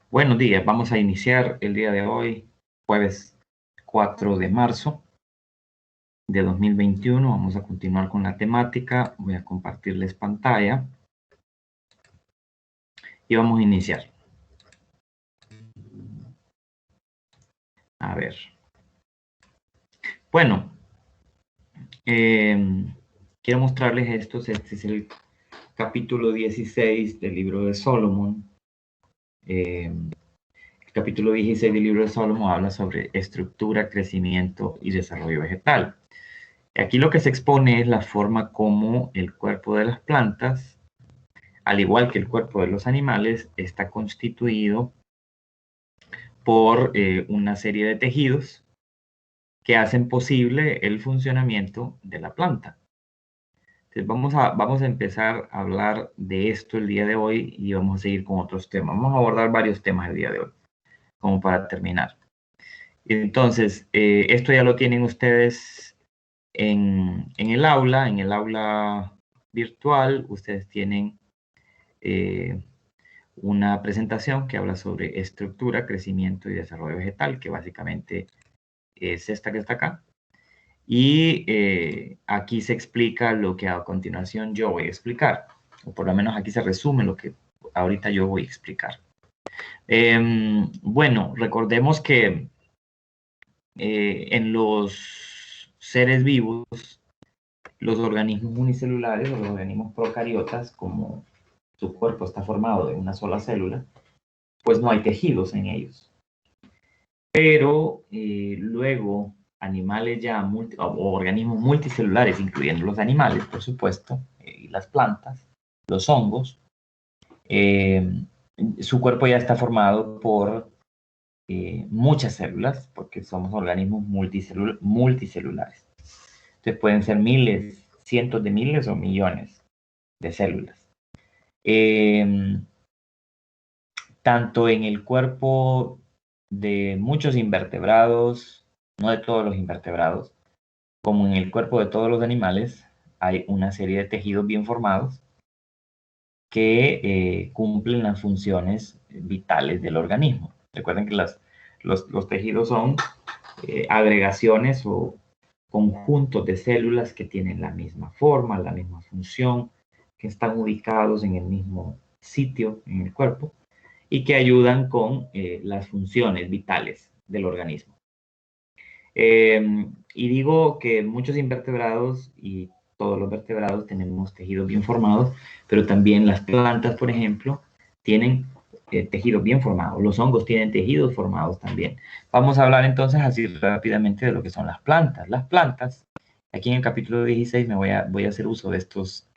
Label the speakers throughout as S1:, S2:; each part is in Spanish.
S1: Buenos días, vamos a iniciar el día de hoy, jueves 4 de marzo de 2021. Vamos a continuar con la temática. Voy a compartirles pantalla y vamos a iniciar. A ver. Bueno, quiero mostrarles esto. Este es el capítulo 16 del libro de Solomon. El capítulo 16 del libro de Solomon habla sobre estructura, crecimiento y desarrollo vegetal. Aquí lo que se expone es la forma como el cuerpo de las plantas, al igual que el cuerpo de los animales, está constituido por una serie de tejidos que hacen posible el funcionamiento de la planta. Entonces vamos a empezar a hablar de esto el día de hoy y vamos a seguir con otros temas. Vamos a abordar varios temas el día de hoy, como para terminar. Entonces, esto ya lo tienen ustedes en el aula virtual. Ustedes tienen una presentación que habla sobre estructura, crecimiento y desarrollo vegetal, que básicamente es esta que está acá. Y aquí se explica lo que a continuación yo voy a explicar, o por lo menos aquí se resume lo que ahorita yo voy a explicar. Bueno, recordemos que en los seres vivos, los organismos unicelulares o los organismos procariotas, como su cuerpo está formado de una sola célula, pues no hay tejidos en ellos. Pero luego animales ya, o organismos multicelulares, incluyendo los animales, por supuesto, y las plantas, los hongos, eh, su cuerpo ya está formado por muchas células, porque somos organismos multicelulares. Entonces pueden ser miles, cientos de miles o millones de células. Tanto en el cuerpo de muchos invertebrados, no de todos los invertebrados, como en el cuerpo de todos los animales, hay una serie de tejidos bien formados que cumplen las funciones vitales del organismo. Recuerden que los tejidos son agregaciones o conjuntos de células que tienen la misma forma, la misma función, que están ubicados en el mismo sitio en el cuerpo y que ayudan con las funciones vitales del organismo. Y digo que muchos invertebrados y todos los vertebrados tenemos tejidos bien formados, pero también las plantas, por ejemplo, tienen tejidos bien formados. Los hongos tienen tejidos formados también. Vamos a hablar entonces así rápidamente de lo que son las plantas. Las plantas, aquí en el capítulo 16 voy a hacer uso de estos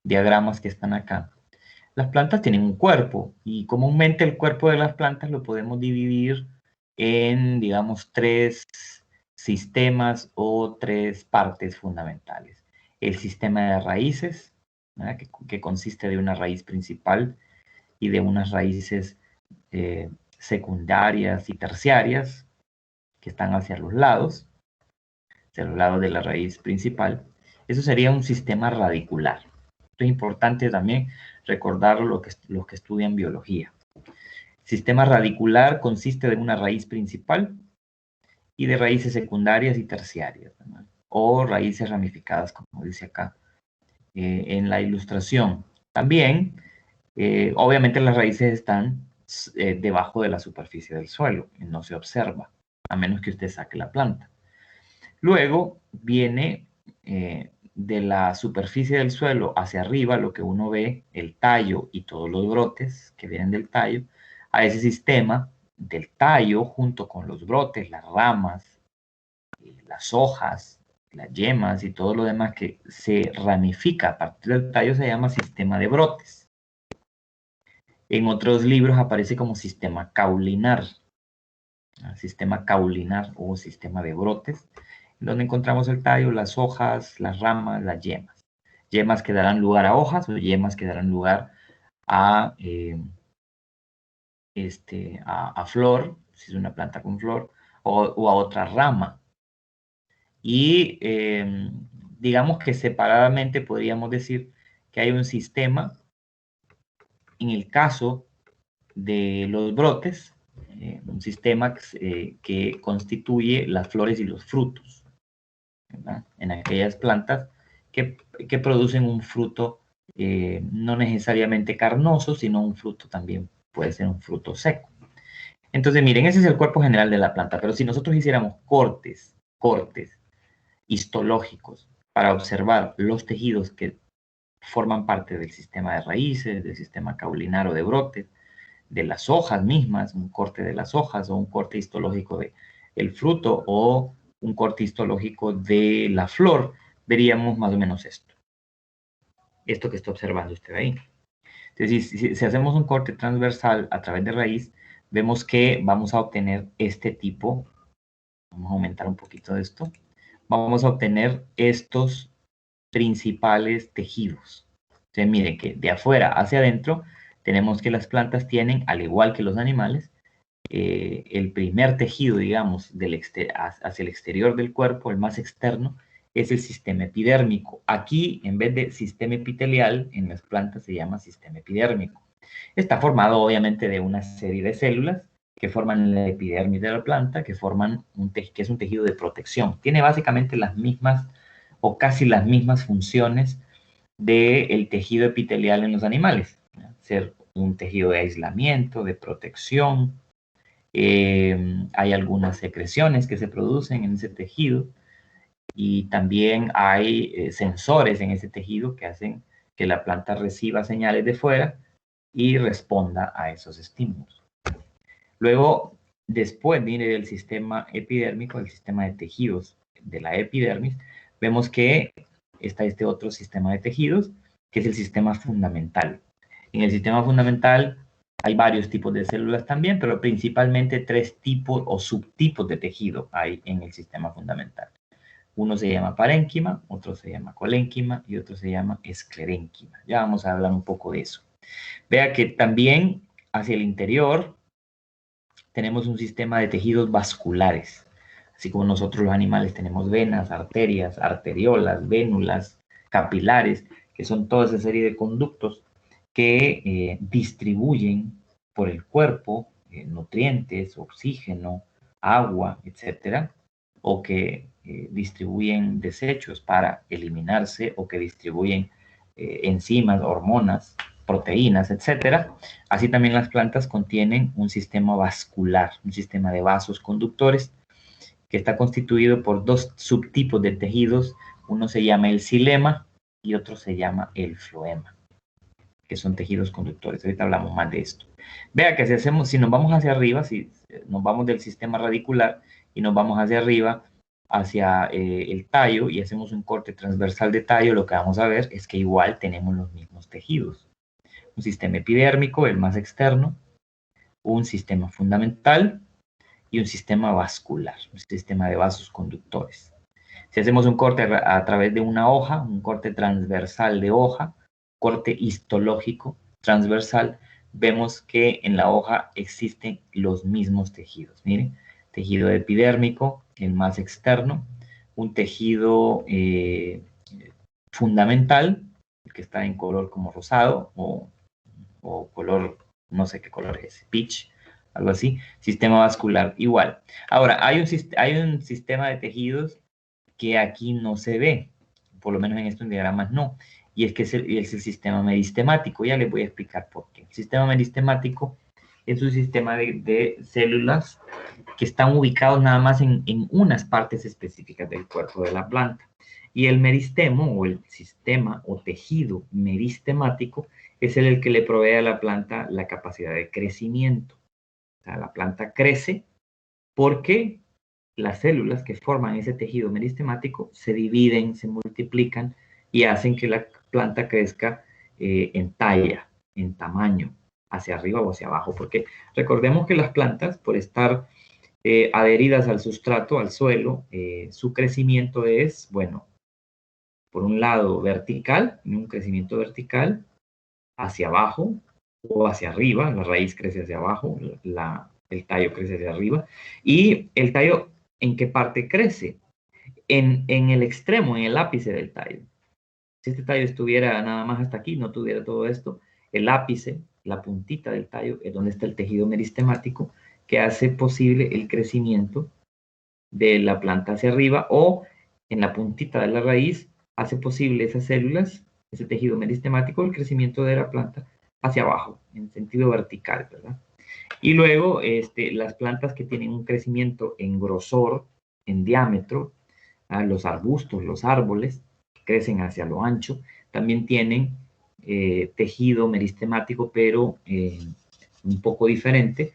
S1: diagramas que están acá. Las plantas tienen un cuerpo y comúnmente el cuerpo de las plantas lo podemos dividir en, digamos, tres sistemas o tres partes fundamentales. El sistema de raíces, que consiste de una raíz principal y de unas raíces secundarias y terciarias que están hacia los lados de la raíz principal. Eso sería un sistema radicular. Esto es importante también recordar los que estudian biología. El sistema radicular consiste de una raíz principal y de raíces secundarias y terciarias, ¿no? O raíces ramificadas, como dice acá en la ilustración. También, obviamente, las raíces están debajo de la superficie del suelo y no se observa, a menos que usted saque la planta. Luego viene de la superficie del suelo hacia arriba, lo que uno ve, el tallo y todos los brotes que vienen del tallo, a ese sistema del tallo junto con los brotes, las ramas, las hojas, las yemas y todo lo demás que se ramifica a partir del tallo se llama sistema de brotes. En otros libros aparece como sistema caulinar, sistema caulinar o sistema de brotes, donde encontramos el tallo, las hojas, las ramas, las yemas. Yemas que darán lugar a hojas o yemas que darán lugar a, a flor, si es una planta con flor, o a otra rama. Y digamos que separadamente podríamos decir que hay un sistema en el caso de los brotes, un sistema que constituye las flores y los frutos, ¿verdad? En aquellas plantas que producen un fruto no necesariamente carnoso, sino un fruto también puede ser un fruto seco. Entonces, miren, ese es el cuerpo general de la planta, pero si nosotros hiciéramos cortes histológicos para observar los tejidos que forman parte del sistema de raíces, del sistema caulinar o de brotes, de las hojas mismas, un corte de las hojas o un corte histológico del fruto o un corte histológico de la flor, veríamos más o menos esto. Esto que está observando usted ahí. Entonces, si hacemos un corte transversal a través de raíz, vemos que vamos a obtener este tipo. Vamos a aumentar un poquito de esto. Vamos a obtener estos principales tejidos. Entonces, miren que de afuera hacia adentro tenemos que las plantas tienen, al igual que los animales, el primer tejido, digamos, hacia el exterior del cuerpo, el más externo, es el sistema epidérmico. Aquí, en vez de sistema epitelial, en las plantas se llama sistema epidérmico. Está formado, obviamente, de una serie de células que forman la epidermis de la planta, que es un tejido de protección. Tiene básicamente las mismas o casi las mismas funciones del tejido epitelial en los animales. Ser un tejido de aislamiento, de protección. Hay algunas secreciones que se producen en ese tejido y también hay sensores en ese tejido que hacen que la planta reciba señales de fuera y responda a esos estímulos. Luego, después viene el sistema epidérmico, el sistema de tejidos de la epidermis, vemos que está este otro sistema de tejidos, que es el sistema fundamental. En el sistema fundamental hay varios tipos de células también, pero principalmente 3 tipos o subtipos de tejido hay en el sistema fundamental. Uno se llama parénquima, otro se llama colénquima y otro se llama esclerénquima. Ya vamos a hablar un poco de eso. Vea que también hacia el interior tenemos un sistema de tejidos vasculares. Así como nosotros los animales tenemos venas, arterias, arteriolas, vénulas, capilares, que son toda esa serie de conductos que distribuyen por el cuerpo nutrientes, oxígeno, agua, etcétera, o que distribuyen desechos para eliminarse o que distribuyen enzimas, hormonas, proteínas, etcétera. Así también las plantas contienen un sistema vascular, un sistema de vasos conductores que está constituido por 2 subtipos de tejidos. Uno se llama el xilema y otro se llama el floema, que son tejidos conductores. Ahorita hablamos más de esto. Vea que si nos vamos hacia arriba, si nos vamos del sistema radicular y nos vamos hacia arriba, hacia el tallo y hacemos un corte transversal de tallo, lo que vamos a ver es que igual tenemos los mismos tejidos. Un sistema epidérmico, el más externo, un sistema fundamental y un sistema vascular, un sistema de vasos conductores. Si hacemos un corte a través de una hoja, un corte transversal de hoja, corte histológico transversal, vemos que en la hoja existen los mismos tejidos. Miren, tejido epidérmico, el más externo, un tejido fundamental, el que está en color como rosado o color, no sé qué color es, peach, algo así, sistema vascular igual. Ahora, hay un sistema de tejidos que aquí no se ve, por lo menos en estos diagramas no, y es que es el sistema meristemático. Ya les voy a explicar por qué. El sistema meristemático es un sistema de células que están ubicados nada más en unas partes específicas del cuerpo de la planta. Y el meristemo, o el sistema o tejido meristemático, es el que le provee a la planta la capacidad de crecimiento. O sea, la planta crece porque las células que forman ese tejido meristemático se dividen, se multiplican y hacen que la planta crezca en talla, en tamaño, hacia arriba o hacia abajo. Porque recordemos que las plantas, por estar adheridas al sustrato, al suelo, su crecimiento es, bueno, por un lado vertical, un crecimiento vertical, hacia abajo o hacia arriba, la raíz crece hacia abajo, el tallo crece hacia arriba, y el tallo, ¿en qué parte crece? En el extremo, en el ápice del tallo. Si este tallo estuviera nada más hasta aquí, no tuviera todo esto, el ápice la puntita del tallo, es donde está el tejido meristemático que hace posible el crecimiento de la planta hacia arriba, o en la puntita de la raíz hace posible esas células, ese tejido meristemático, el crecimiento de la planta hacia abajo, en sentido vertical, ¿verdad? Y luego las plantas que tienen un crecimiento en grosor, en diámetro, los arbustos, los árboles, que crecen hacia lo ancho, también tienen tejido meristemático, pero un poco diferente,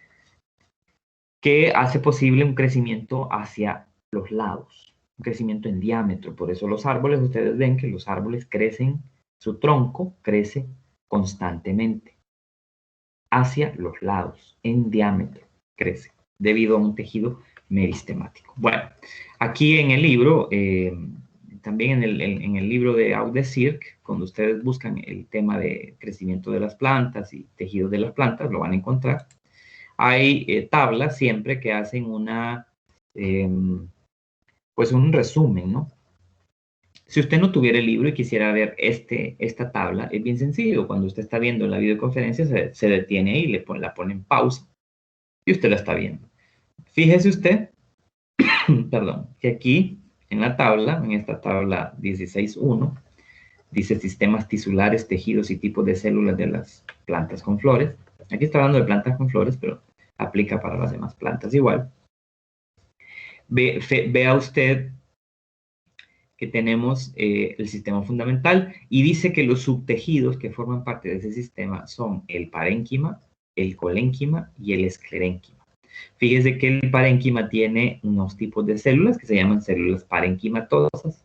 S1: que hace posible un crecimiento hacia los lados, un crecimiento en diámetro. Por eso los árboles, ustedes ven que los árboles crecen, su tronco crece constantemente hacia los lados, en diámetro crece, debido a un tejido meristemático. Bueno, aquí en el libro, también en el libro de Audesirc, cuando ustedes buscan el tema de crecimiento de las plantas y tejido de las plantas, lo van a encontrar. Hay tablas siempre que hacen pues un resumen, ¿no? Si usted no tuviera el libro y quisiera ver esta tabla, es bien sencillo. Cuando usted está viendo la videoconferencia, se detiene ahí, la pone en pausa y usted la está viendo. Fíjese usted, perdón, que aquí en la tabla, en esta tabla 16.1, dice sistemas tisulares, tejidos y tipos de células de las plantas con flores. Aquí está hablando de plantas con flores, pero aplica para las demás plantas igual. Vea usted que tenemos el sistema fundamental y dice que los subtejidos que forman parte de ese sistema son el parénquima, el colénquima y el esclerénquima. Fíjese que el parénquima tiene unos tipos de células que se llaman células parenquimatosas.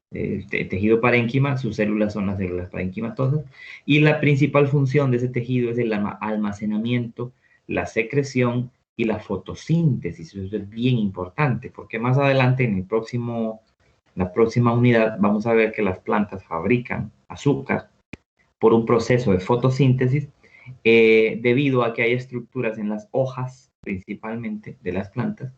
S1: El tejido parénquima, sus células son las células parenquimatosas, y la principal función de ese tejido es el almacenamiento, la secreción y la fotosíntesis. Eso es bien importante, porque más adelante en la próxima unidad vamos a ver que las plantas fabrican azúcar por un proceso de fotosíntesis, debido a que hay estructuras en las hojas, principalmente de las plantas,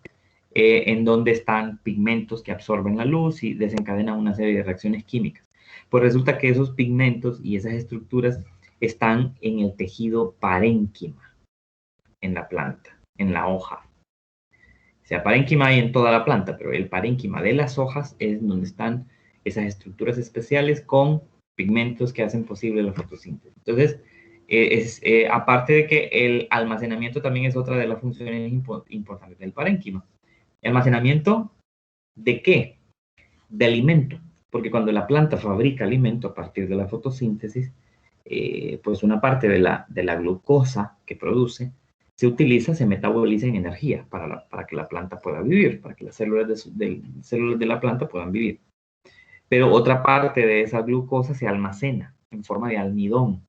S1: en donde están pigmentos que absorben la luz y desencadenan una serie de reacciones químicas. Pues resulta que esos pigmentos y esas estructuras están en el tejido parénquima, en la planta, en la hoja. O sea, parénquima hay en toda la planta, pero el parénquima de las hojas es donde están esas estructuras especiales con pigmentos que hacen posible la fotosíntesis. Entonces, aparte de que el almacenamiento también es otra de las funciones importantes del parénquima. ¿Almacenamiento de qué? De alimento. Porque cuando la planta fabrica alimento a partir de la fotosíntesis, pues una parte de la glucosa que produce se utiliza, se metaboliza en energía para que la planta pueda vivir, para que las células de la planta puedan vivir. Pero otra parte de esa glucosa se almacena en forma de almidón.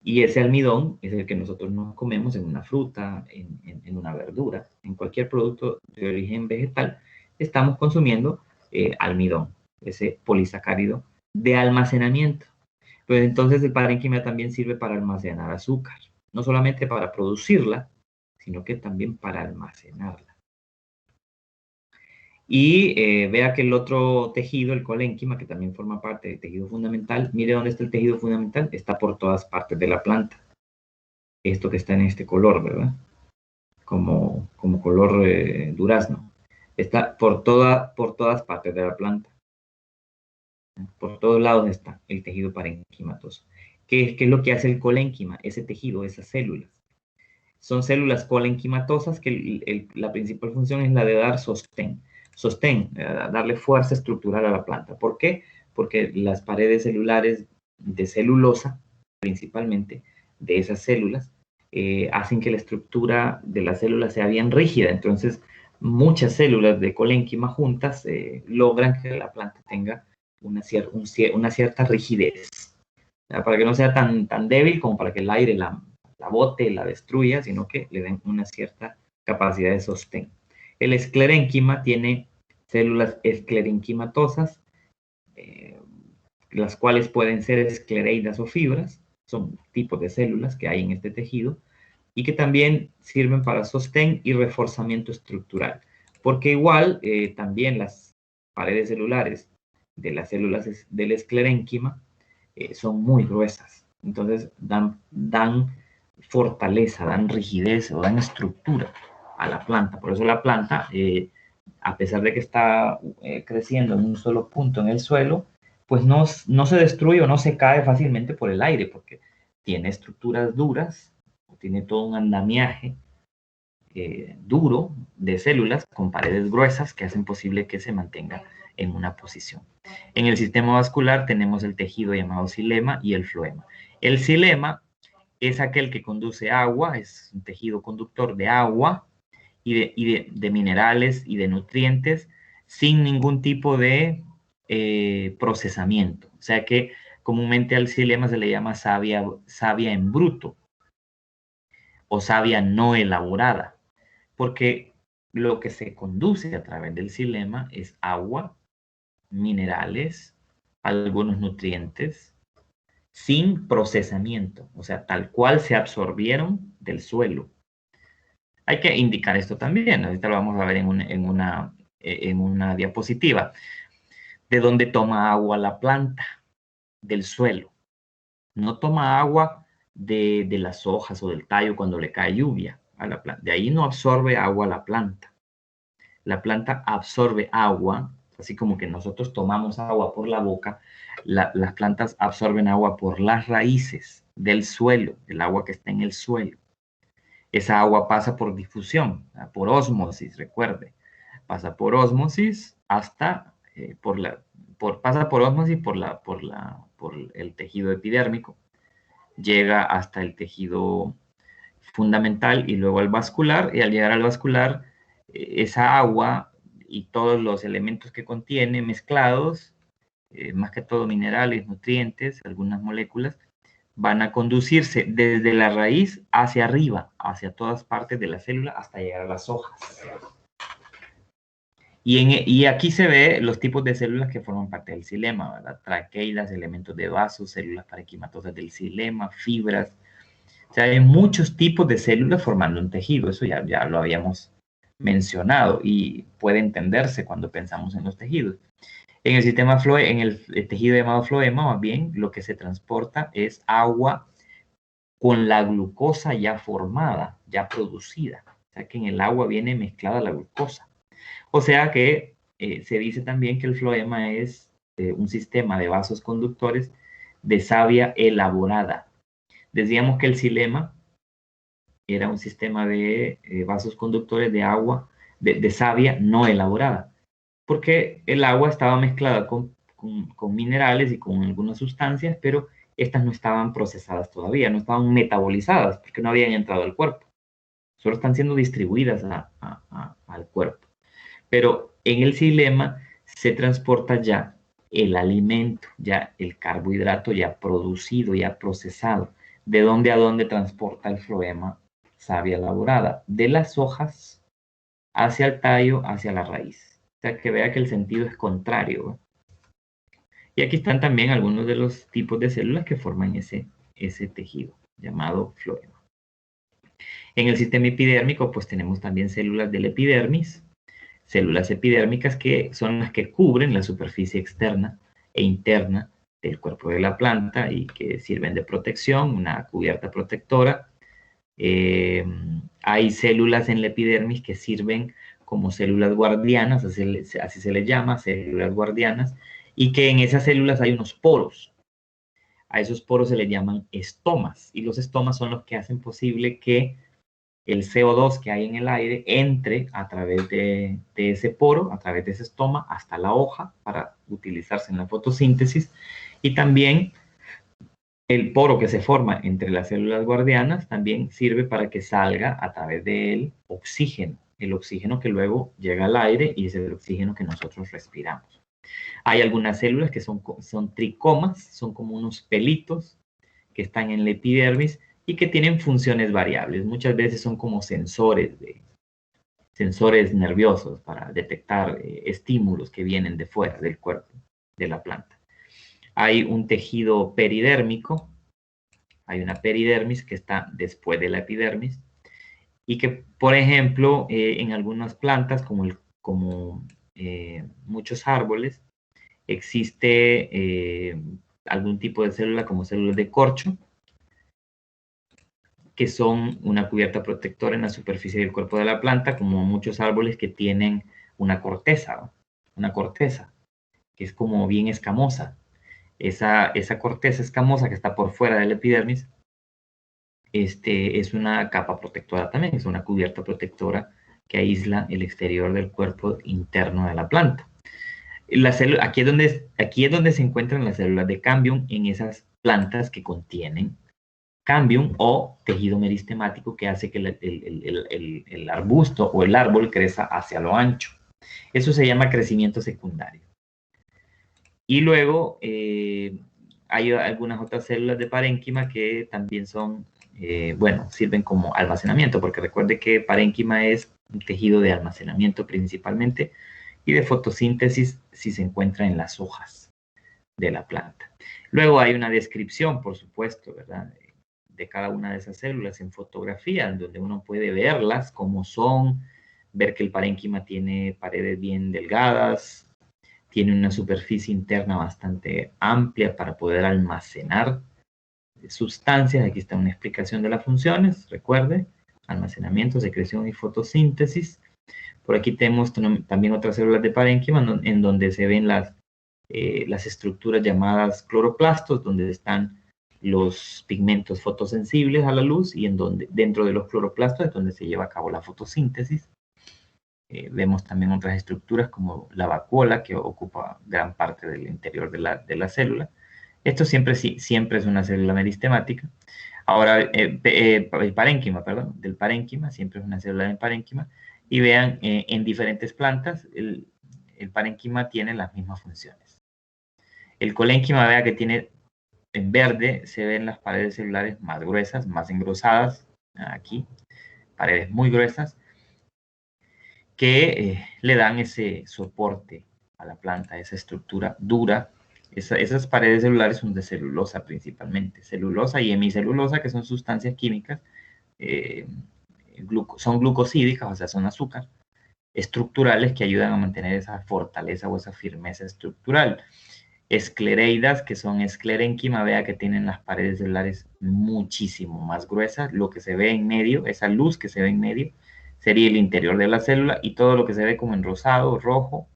S1: Y ese almidón es el que nosotros nos comemos en una fruta, en una verdura, en cualquier producto de origen vegetal. Estamos consumiendo almidón, ese polisacárido de almacenamiento. Pues entonces el parénquima también sirve para almacenar azúcar, no solamente para producirla, sino que también para almacenarla. Y vea que el otro tejido, el colénquima, que también forma parte del tejido fundamental, mire dónde está el tejido fundamental, está por todas partes de la planta. Esto que está en este color, ¿verdad? Como color durazno. Está por todas partes de la planta. Por todos lados está el tejido parenquimatoso. ¿Qué es lo que hace el colénquima? Ese tejido, esas células. Son células colenquimatosas que la principal función es la de dar sostén. Sostén, darle fuerza estructural a la planta. ¿Por qué? Porque las paredes celulares de celulosa, principalmente, de esas células, hacen que la estructura de la célula sea bien rígida. Entonces, muchas células de colénquima juntas logran que la planta tenga una cierta rigidez, para que no sea tan débil como para que el aire la bote, la destruya, sino que le den una cierta capacidad de sostén. El esclerénquima tiene células esclerenquimatosas, las cuales pueden ser esclereidas o fibras, son tipos de células que hay en este tejido, y que también sirven para sostén y reforzamiento estructural, porque igual también las paredes celulares de las células del esclerénquima son muy gruesas, Entonces dan fortaleza, dan rigidez o dan estructura a la planta. Por eso la planta, a pesar de que está creciendo en un solo punto en el suelo, pues no se destruye o no se cae fácilmente por el aire, porque tiene estructuras duras, tiene todo un andamiaje duro de células con paredes gruesas que hacen posible que se mantenga en una posición. En el sistema vascular tenemos el tejido llamado xilema y el floema. El xilema es aquel que conduce agua, es un tejido conductor de agua y de minerales y de nutrientes sin ningún tipo de procesamiento. O sea que comúnmente al xilema se le llama savia en bruto o savia no elaborada, porque lo que se conduce a través del xilema es agua, minerales, algunos nutrientes, sin procesamiento, o sea, tal cual se absorbieron del suelo. Hay que indicar esto también, ahorita lo vamos a ver en una diapositiva. ¿De dónde toma agua la planta? Del suelo. No toma agua de las hojas o del tallo cuando le cae lluvia a la planta. De ahí no absorbe agua la planta. La planta absorbe agua, así como que nosotros tomamos agua por la boca, las plantas absorben agua por las raíces del suelo, el agua que está en el suelo. Esa agua pasa por difusión, por ósmosis, recuerde. Pasa por ósmosis hasta, pasa por ósmosis por el tejido epidérmico, llega hasta el tejido fundamental y luego al vascular, y al llegar al vascular, esa agua y todos los elementos que contiene mezclados, más que todo minerales, nutrientes, algunas moléculas, van a conducirse desde la raíz hacia arriba, hacia todas partes de la célula, hasta llegar a las hojas. Y aquí se ve los tipos de células que forman parte del xilema, ¿verdad? Traqueidas, elementos de vasos, células parenquimatosas del xilema, fibras. O sea, hay muchos tipos de células formando un tejido, eso ya lo habíamos mencionado y puede entenderse cuando pensamos en los tejidos. En el sistema en el tejido llamado floema, más bien, lo que se transporta es agua con la glucosa ya formada, ya producida. O sea, que en el agua viene mezclada la glucosa. O sea que se dice también que el floema es un sistema de vasos conductores de savia elaborada. Decíamos que el xilema era un sistema de vasos conductores de agua, de savia no elaborada, porque el agua estaba mezclada con minerales y con algunas sustancias, pero estas no estaban procesadas todavía, no estaban metabolizadas, porque no habían entrado al cuerpo. Solo están siendo distribuidas al cuerpo. Pero en el xilema se transporta ya el alimento, ya el carbohidrato ya producido, ya procesado. ¿De dónde a dónde transporta el floema savia elaborada? De las hojas hacia el tallo, hacia la raíz. O sea, que vea que el sentido es contrario, ¿eh? Y aquí están también algunos de los tipos de células que forman ese tejido llamado floema. En el sistema epidérmico, pues tenemos también células del epidermis, células epidérmicas que son las que cubren la superficie externa e interna del cuerpo de la planta y que sirven de protección, una cubierta protectora. Hay células en la epidermis que sirven como células guardianas, así se les llama, células guardianas, y que en esas células hay unos poros. A esos poros se les llaman estomas, y los estomas son los que hacen posible que el CO2 que hay en el aire entre a través de ese poro, a través de ese estoma, hasta la hoja para utilizarse en la fotosíntesis, y también el poro que se forma entre las células guardianas también sirve para que salga a través de él oxígeno, el oxígeno que luego llega al aire y es el oxígeno que nosotros respiramos. Hay algunas células que son tricomas, son como unos pelitos que están en la epidermis y que tienen funciones variables. Muchas veces son como sensores nerviosos para detectar estímulos que vienen de fuera del cuerpo de la planta. Hay un tejido peridérmico, hay una peridermis que está después de la epidermis y que, por ejemplo, en algunas plantas, como muchos árboles, existe algún tipo de célula como células de corcho, que son una cubierta protectora en la superficie del cuerpo de la planta, como muchos árboles que tienen una corteza, ¿no? Una corteza, que es como bien escamosa. Esa corteza escamosa que está por fuera del epidermis, es una capa protectora también, es una cubierta protectora que aísla el exterior del cuerpo interno de la planta. Aquí es donde se encuentran las células de cambium en esas plantas que contienen cambium o tejido meristemático que hace que el arbusto o el árbol crezca hacia lo ancho. Eso se llama crecimiento secundario. Y luego hay algunas otras células de parénquima que también son, bueno, sirven como almacenamiento, porque recuerde que parénquima es un tejido de almacenamiento principalmente y de fotosíntesis si se encuentra en las hojas de la planta. Luego hay una descripción, por supuesto, ¿verdad? De cada una de esas células en fotografía, donde uno puede verlas como son, ver que el parénquima tiene paredes bien delgadas, tiene una superficie interna bastante amplia para poder almacenar sustancias. Aquí está una explicación de las funciones, recuerde, almacenamiento, secreción y fotosíntesis. Por aquí tenemos también otras células de parénquima en donde se ven las estructuras llamadas cloroplastos, donde están los pigmentos fotosensibles a la luz y dentro de los cloroplastos es donde se lleva a cabo la fotosíntesis. Vemos también otras estructuras como la vacuola, que ocupa gran parte del interior de la célula. Esto siempre es una célula meristemática. Ahora, el parénquima, perdón, del parénquima, siempre es una célula del parénquima. Y vean, en diferentes plantas, el parénquima tiene las mismas funciones. El colénquima, vea que tiene, en verde, se ven las paredes celulares más gruesas, más engrosadas, aquí, paredes muy gruesas, que le dan ese soporte a la planta, esa estructura dura. Esas paredes celulares son de celulosa principalmente, celulosa y hemicelulosa, que son sustancias químicas, son glucosídicas, o sea, son azúcar, estructurales que ayudan a mantener esa fortaleza o esa firmeza estructural. Esclereidas, que son esclerénquima, vea que tienen las paredes celulares muchísimo más gruesas. Lo que se ve en medio, esa luz que se ve en medio, sería el interior de la célula, y todo lo que se ve como en rosado, rojo,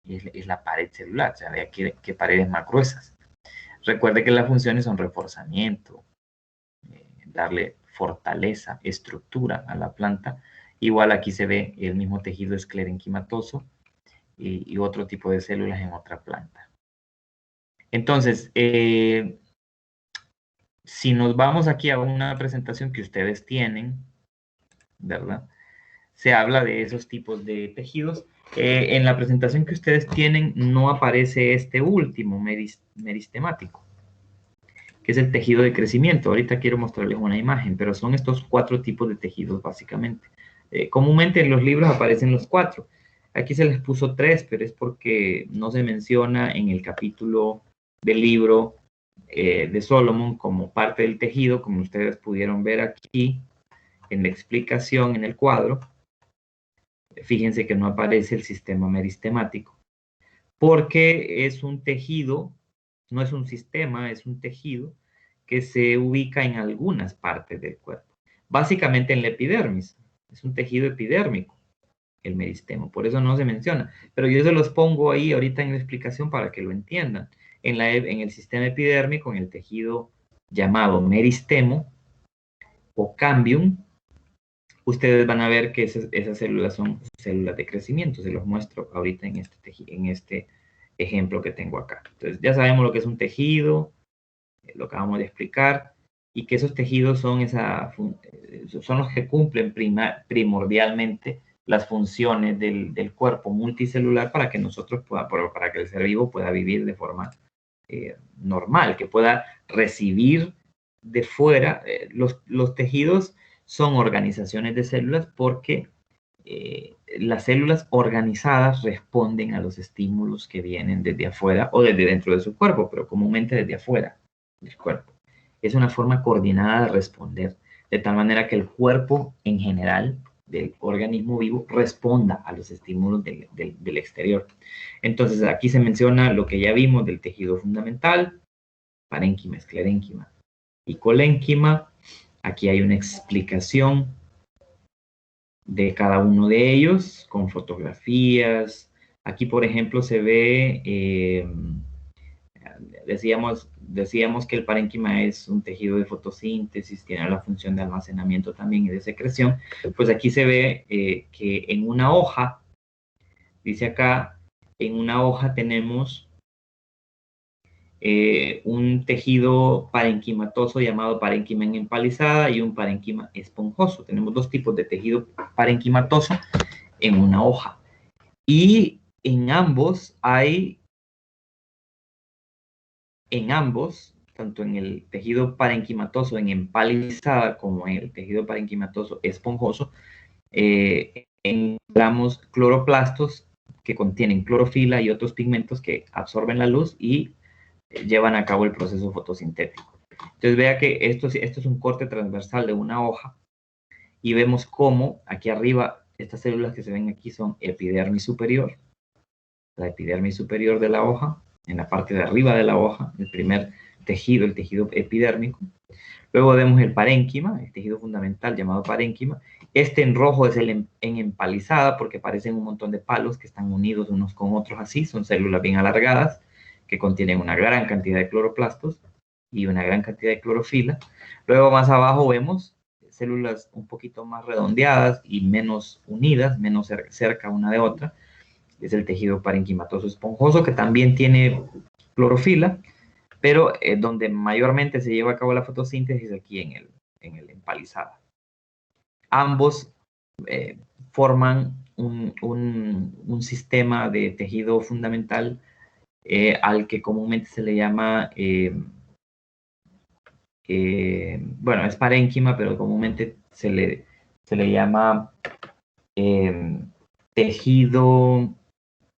S1: es la pared celular. O sea, vea que paredes más gruesas. Recuerde que las funciones son reforzamiento, darle fortaleza, estructura a la planta. Igual aquí se ve el mismo tejido esclerenquimatoso y otro tipo de células en otra planta. Entonces, si nos vamos aquí a una presentación que ustedes tienen, ¿verdad? Se habla de esos tipos de tejidos. En la presentación que ustedes tienen no aparece este último, meristemático, que es el tejido de crecimiento. Ahorita quiero mostrarles una imagen, pero son estos 4 tipos de tejidos básicamente. Comúnmente en los libros aparecen los 4. Aquí se les puso 3, pero es porque no se menciona en el capítulo del libro de Solomon como parte del tejido, como ustedes pudieron ver aquí en la explicación en el cuadro. Fíjense que no aparece el sistema meristemático, porque es un tejido, no es un sistema, es un tejido que se ubica en algunas partes del cuerpo. Básicamente en la epidermis, es un tejido epidérmico, el meristemo, por eso no se menciona. Pero yo se los pongo ahí ahorita en la explicación para que lo entiendan. En el sistema epidérmico, en el tejido llamado meristemo o cambium, ustedes van a ver que esas células son células de crecimiento. Se los muestro ahorita en este ejemplo que tengo acá. Entonces ya sabemos lo que es un tejido, lo acabamos de explicar, y que esos tejidos son los que cumplen primordialmente las funciones del cuerpo multicelular para que para que el ser vivo pueda vivir de forma normal, que pueda recibir de fuera. Los tejidos son organizaciones de células porque las células organizadas responden a los estímulos que vienen desde afuera o desde dentro de su cuerpo, pero comúnmente desde afuera del cuerpo. Es una forma coordinada de responder, de tal manera que el cuerpo en general del organismo vivo responda a los estímulos del exterior. Entonces aquí se menciona lo que ya vimos del tejido fundamental, parénquima, esclerénquima y colénquima. Aquí hay una explicación de cada uno de ellos con fotografías. Aquí, por ejemplo, se ve, decíamos que el parénquima es un tejido de fotosíntesis, tiene la función de almacenamiento también y de secreción. Pues aquí se ve que en una hoja, dice acá, en una hoja tenemos un tejido parenquimatoso llamado parénquima en empalizada y un parénquima esponjoso. Tenemos dos tipos de tejido parenquimatoso en una hoja. Y en ambos, tanto en el tejido parenquimatoso en empalizada como en el tejido parenquimatoso esponjoso, encontramos cloroplastos que contienen clorofila y otros pigmentos que absorben la luz y llevan a cabo el proceso fotosintético. Entonces vea que esto es un corte transversal de una hoja y vemos cómo aquí arriba, estas células que se ven aquí son epidermis superior, la epidermis superior de la hoja, en la parte de arriba de la hoja, el primer tejido, el tejido epidérmico. Luego vemos el parénquima, el tejido fundamental llamado parénquima. Este en rojo es el en empalizada porque parecen un montón de palos que están unidos unos con otros así, son células bien alargadas que contienen una gran cantidad de cloroplastos y una gran cantidad de clorofila. Luego más abajo vemos células un poquito más redondeadas y menos unidas, menos cerca una de otra. Es el tejido parenquimatoso esponjoso que también tiene clorofila, pero donde mayormente se lleva a cabo la fotosíntesis aquí en el empalizada. Ambos forman un sistema de tejido fundamental al que comúnmente se le llama, bueno, es parénquima, pero comúnmente se le llama tejido,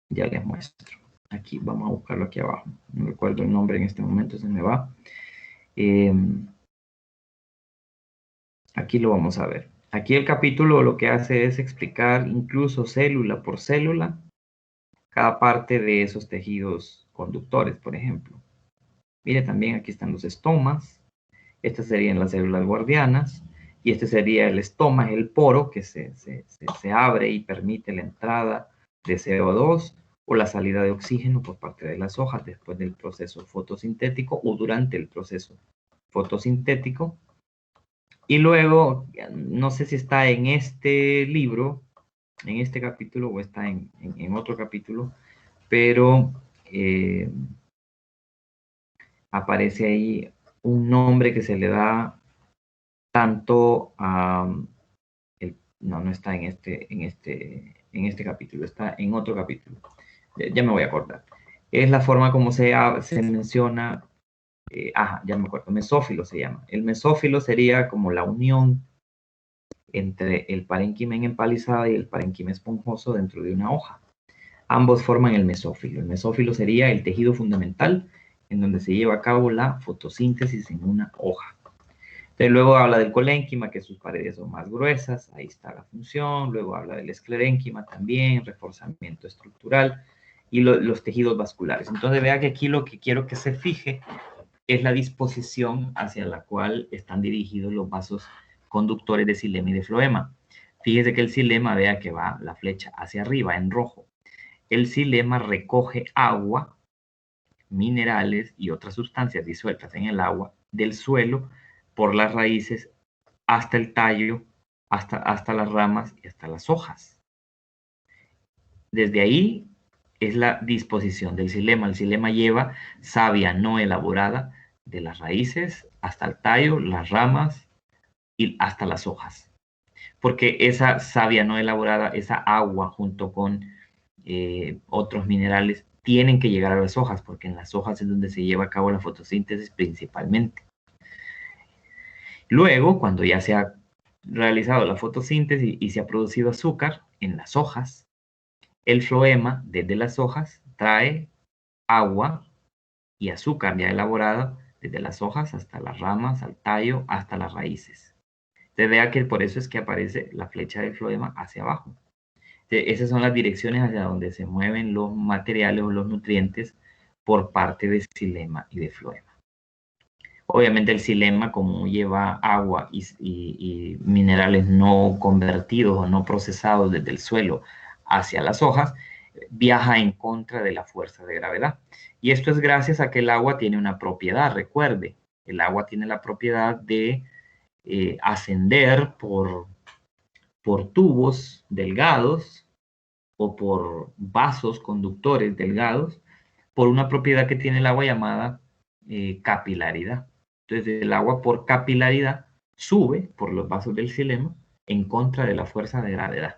S1: ya les muestro. Aquí, vamos a buscarlo aquí abajo. No recuerdo el nombre en este momento, se me va. Aquí lo vamos a ver. Aquí el capítulo lo que hace es explicar incluso célula por célula cada parte de esos tejidos conductores, por ejemplo. Mire, también aquí están los estomas. Estas serían las células guardianas. Y este sería el estoma, el poro que se abre y permite la entrada de CO2 o la salida de oxígeno por parte de las hojas después del proceso fotosintético o durante el proceso fotosintético. Y luego, no sé si está en este libro, en este capítulo o está en otro capítulo, pero aparece ahí un nombre que se le da tanto a... no está en este capítulo, está en otro capítulo. Ya me voy a acordar. Es la forma como se menciona, ya me acuerdo, mesófilo se llama. El mesófilo sería como la unión entre el parénquima en empalizada y el parénquima esponjoso dentro de una hoja. Ambos forman el mesófilo. El mesófilo sería el tejido fundamental en donde se lleva a cabo la fotosíntesis en una hoja. Entonces, luego habla del colénquima, que sus paredes son más gruesas, ahí está la función. Luego habla del esclerénquima también, reforzamiento estructural, y los tejidos vasculares. Entonces, vea que aquí lo que quiero que se fije es la disposición hacia la cual están dirigidos los vasos conductores de xilema y de floema. Fíjese que el xilema, vea que va la flecha hacia arriba en rojo. El xilema recoge agua, minerales y otras sustancias disueltas en el agua del suelo por las raíces hasta el tallo, hasta las ramas y hasta las hojas. Desde ahí es la disposición del xilema. El xilema lleva savia no elaborada de las raíces hasta el tallo, las ramas y hasta las hojas. Porque esa savia no elaborada, esa agua junto con otros minerales, tienen que llegar a las hojas, porque en las hojas es donde se lleva a cabo la fotosíntesis principalmente. Luego, cuando ya se ha realizado la fotosíntesis y se ha producido azúcar en las hojas, el floema desde las hojas trae agua y azúcar ya elaborada desde las hojas hasta las ramas, al tallo, hasta las raíces. Entonces vea que por eso es que aparece la flecha del floema hacia abajo. Esas son las direcciones hacia donde se mueven los materiales o los nutrientes por parte de xilema y de floema. Obviamente el xilema, como lleva agua y minerales no convertidos o no procesados desde el suelo hacia las hojas, viaja en contra de la fuerza de gravedad. Y esto es gracias a que el agua tiene una propiedad, recuerde, el agua tiene la propiedad de ascender por tubos delgados o por vasos conductores delgados, por una propiedad que tiene el agua llamada capilaridad. Entonces el agua por capilaridad sube por los vasos del xilema en contra de la fuerza de gravedad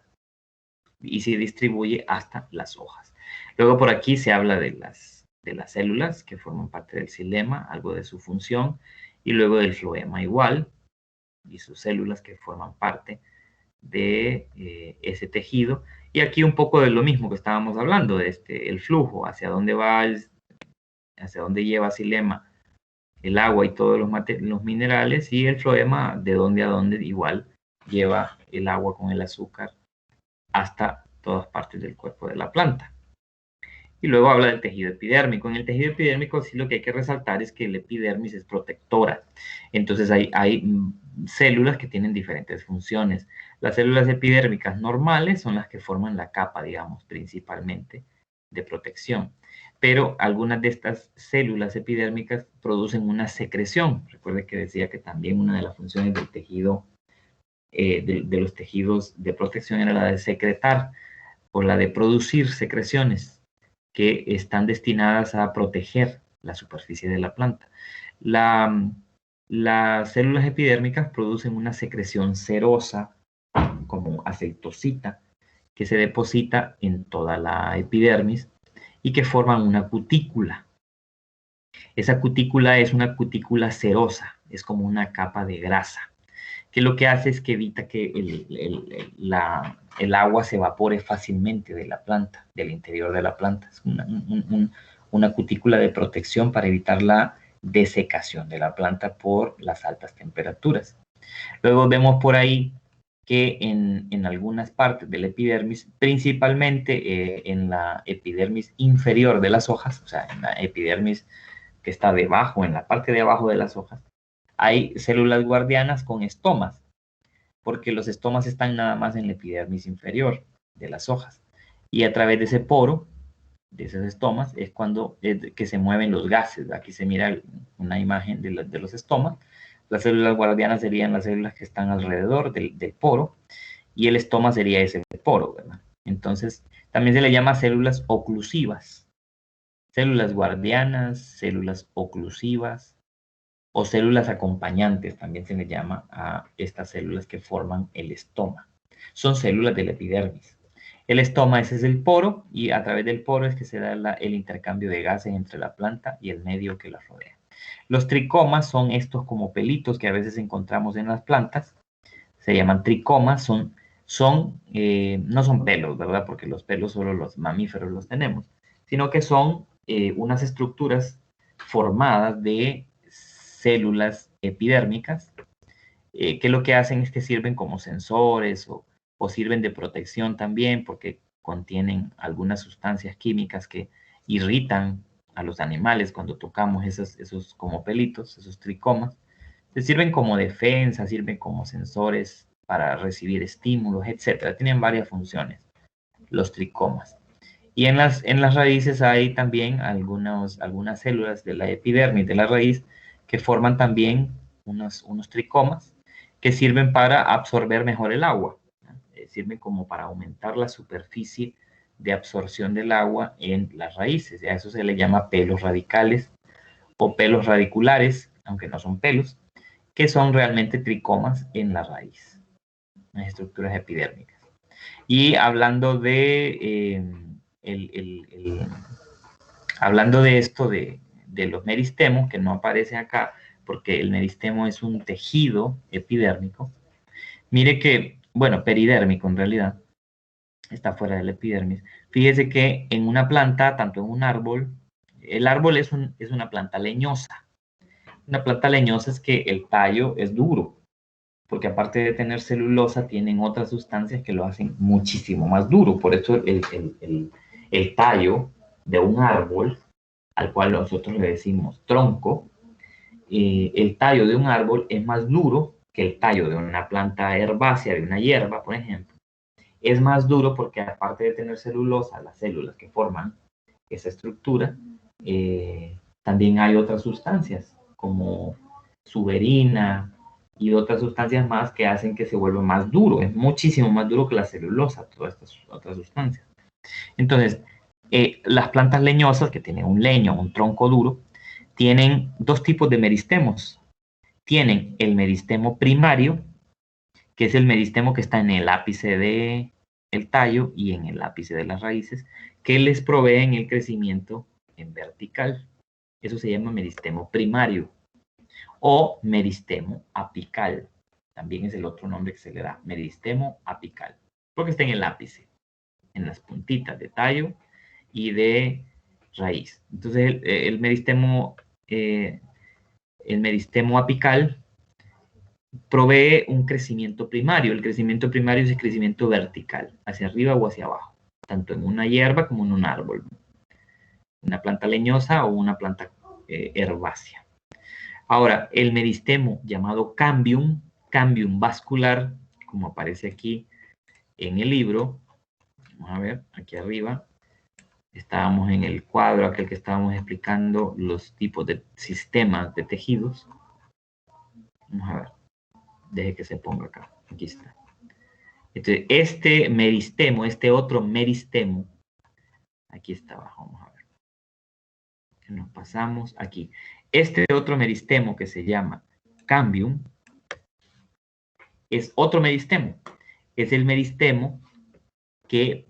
S1: y se distribuye hasta las hojas. Luego por aquí se habla de las células que forman parte del xilema, algo de su función, y luego del floema igual, y sus células que forman parte de ese tejido. Y aquí un poco de lo mismo que estábamos hablando, de el flujo, hacia dónde va, hacia dónde lleva xilema el agua y todos los minerales, y el floema de dónde a dónde igual lleva el agua con el azúcar hasta todas partes del cuerpo de la planta. Y luego habla del tejido epidérmico. En el tejido epidérmico sí lo que hay que resaltar es que el epidermis es protectora. Entonces hay células que tienen diferentes funciones. Las células epidérmicas normales son las que forman la capa, digamos, principalmente de protección. Pero algunas de estas células epidérmicas producen una secreción. Recuerde que decía que también una de las funciones del tejido, de los tejidos de protección era la de secretar o la de producir secreciones que están destinadas a proteger la superficie de la planta. Las células epidérmicas producen una secreción serosa, como aceitosita, que se deposita en toda la epidermis y que forman una cutícula. Esa cutícula es una cutícula serosa, es como una capa de grasa, que lo que hace es que evita que el agua se evapore fácilmente de la planta, del interior de la planta. Es una cutícula de protección para evitar la desecación de la planta por las altas temperaturas. Luego vemos por ahí que en algunas partes de la epidermis, principalmente en la epidermis inferior de las hojas, o sea, en la epidermis que está debajo, en la parte de abajo de las hojas, hay células guardianas con estomas, porque los estomas están nada más en la epidermis inferior de las hojas. Y a través de ese poro, de esos estomas, es cuando que se mueven los gases. Aquí se mira una imagen de los estomas. Las células guardianas serían las células que están alrededor del poro, y el estoma sería ese poro, ¿verdad? Entonces, también se le llama células oclusivas. Células guardianas, células oclusivas, o células acompañantes, también se le llama a estas células que forman el estoma. Son células del epidermis. El estoma, ese es el poro, y a través del poro es que se da el intercambio de gases entre la planta y el medio que la rodea. Los tricomas son estos como pelitos que a veces encontramos en las plantas. Se llaman tricomas, no son pelos, ¿verdad? Porque los pelos solo los mamíferos los tenemos, sino que son unas estructuras formadas de células epidérmicas, que lo que hacen es que sirven como sensores o sirven de protección también, porque contienen algunas sustancias químicas que irritan a los animales cuando tocamos esos como pelitos, esos tricomas. Se sirven como defensa, sirven como sensores para recibir estímulos, etc. Tienen varias funciones los tricomas. Y en las raíces hay también algunas células de la epidermis de la raíz que forman también unos tricomas que sirven para absorber mejor el agua. Sirven como para aumentar la superficie de absorción del agua en las raíces. A eso se le llama pelos radicales o pelos radiculares, aunque no son pelos, que son realmente tricomas en la raíz, las estructuras epidérmicas. Y hablando de hablando de esto de los meristemos, que no aparece acá, porque el meristemo es un tejido epidérmico. Mire que, bueno, peridérmico en realidad, está fuera del epidermis. Fíjese que en una planta, tanto en un árbol, el árbol es una planta leñosa. Una planta leñosa es que el tallo es duro, porque aparte de tener celulosa, tienen otras sustancias que lo hacen muchísimo más duro. Por eso el tallo de un árbol, al cual nosotros le decimos tronco, el tallo de un árbol es más duro que el tallo de una planta herbácea, de una hierba, por ejemplo. Es más duro porque aparte de tener celulosa, las células que forman esa estructura, también hay otras sustancias como suberina y otras sustancias más que hacen que se vuelva más duro. Es muchísimo más duro que la celulosa, todas estas otras sustancias. Entonces, las plantas leñosas que tienen un leño, un tronco duro, tienen dos tipos de meristemos. Tienen el meristemo primario, que es el meristemo que está en el ápice del tallo y en el ápice de las raíces, que les proveen el crecimiento en vertical. Eso se llama meristemo primario o meristemo apical. También es el otro nombre que se le da, meristemo apical, porque está en el ápice, en las puntitas de tallo y de raíz. Entonces el meristemo apical provee un crecimiento primario. El crecimiento primario es el crecimiento vertical, hacia arriba o hacia abajo, tanto en una hierba como en un árbol, una planta leñosa o una planta herbácea. Ahora, el meristemo llamado cambium, cambium vascular, como aparece aquí en el libro, vamos a ver, aquí arriba, estábamos en el cuadro aquel que estábamos explicando los tipos de sistemas de tejidos. Vamos a ver, deje que se ponga acá, aquí está. Entonces, este meristemo, este otro meristemo, aquí está abajo, vamos a ver. Nos pasamos aquí. Este otro meristemo que se llama cambium es otro meristemo. Es el meristemo que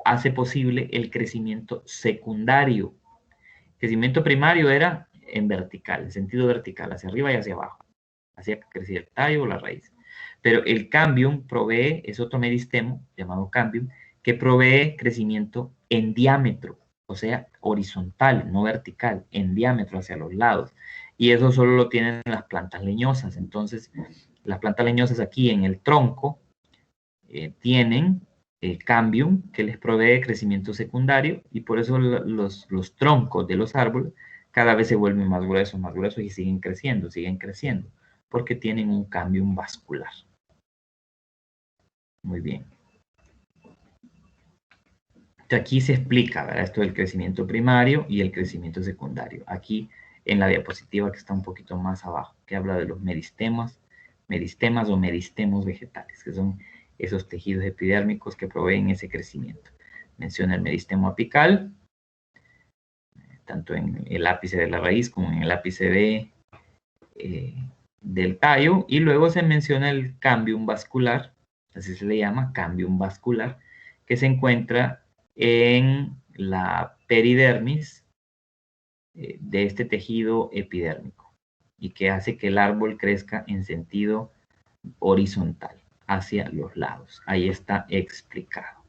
S1: hace posible el crecimiento secundario. El crecimiento primario era en vertical, en sentido vertical, hacia arriba y hacia abajo. Hacía crecer el tallo o la raíz. Pero el cambium provee, es otro meristemo llamado cambium, que provee crecimiento en diámetro, o sea, horizontal, no vertical, en diámetro hacia los lados. Y eso solo lo tienen las plantas leñosas. Entonces, las plantas leñosas aquí en el tronco tienen el cambium que les provee crecimiento secundario y por eso los troncos de los árboles cada vez se vuelven más gruesos y siguen creciendo, porque tienen un cambium vascular. Muy bien. Aquí se explica, ¿verdad? Esto del crecimiento primario y el crecimiento secundario. Aquí en la diapositiva que está un poquito más abajo, que habla de los meristemas o meristemos vegetales, que son esos tejidos epidérmicos que proveen ese crecimiento. Menciona el meristemo apical, tanto en el ápice de la raíz como en el ápice del tallo, y luego se menciona el cambium vascular, así se le llama, cambium vascular, que se encuentra en la peridermis de este tejido epidérmico y que hace que el árbol crezca en sentido horizontal hacia los lados. Ahí está explicado.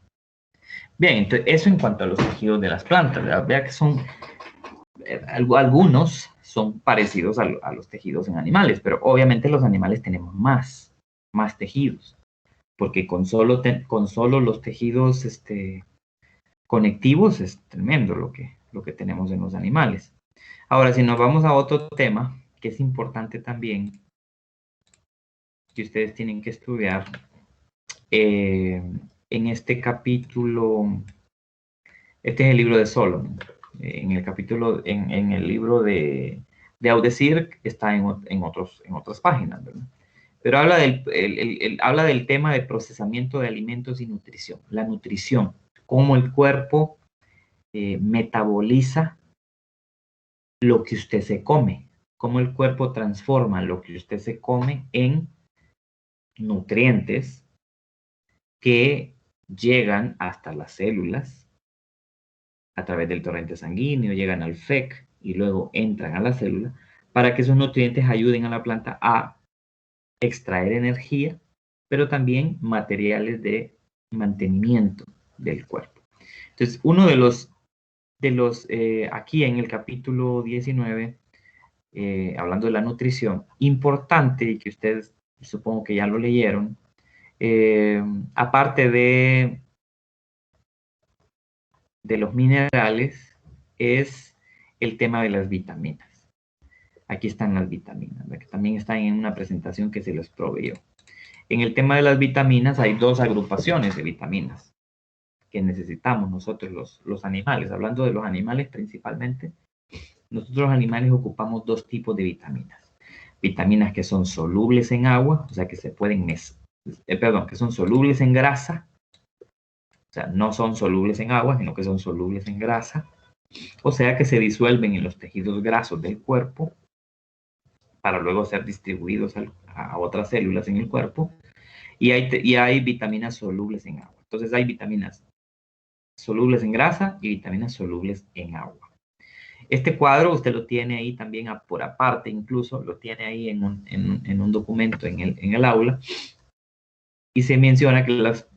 S1: Bien, entonces eso en cuanto a los tejidos de las plantas, ¿verdad? Vea que son, algunos son parecidos a los tejidos en animales, pero obviamente los animales tenemos más tejidos, porque con solo los tejidos conectivos es tremendo lo que tenemos en los animales. Ahora, si nos vamos a otro tema, que es importante también, que ustedes tienen que estudiar, en este capítulo, este es el libro de Solomon, en el capítulo, en el libro de Audecir, está en otras páginas, ¿verdad? Pero habla del tema de procesamiento de alimentos y nutrición, la nutrición, cómo el cuerpo metaboliza lo que usted se come, cómo el cuerpo transforma lo que usted se come en nutrientes que llegan hasta las células a través del torrente sanguíneo, llegan al FEC y luego entran a la célula para que esos nutrientes ayuden a la planta a extraer energía, pero también materiales de mantenimiento del cuerpo. Entonces, uno de los aquí en el capítulo 19, hablando de la nutrición, importante y que ustedes supongo que ya lo leyeron, aparte de los minerales, es el tema de las vitaminas. Aquí están las vitaminas, que también están en una presentación que se les proveyó. En el tema de las vitaminas hay dos agrupaciones de vitaminas que necesitamos nosotros los animales. Hablando de los animales principalmente, nosotros los animales ocupamos dos tipos de vitaminas. Vitaminas que son solubles en agua, o sea que se pueden que son solubles en grasa, o sea, no son solubles en agua, sino que son solubles en grasa, o sea que se disuelven en los tejidos grasos del cuerpo para luego ser distribuidos a otras células en el cuerpo, y hay vitaminas solubles en agua. Entonces hay vitaminas solubles en grasa y vitaminas solubles en agua. Este cuadro usted lo tiene ahí también por aparte, incluso lo tiene ahí en un documento en el aula, y se menciona que las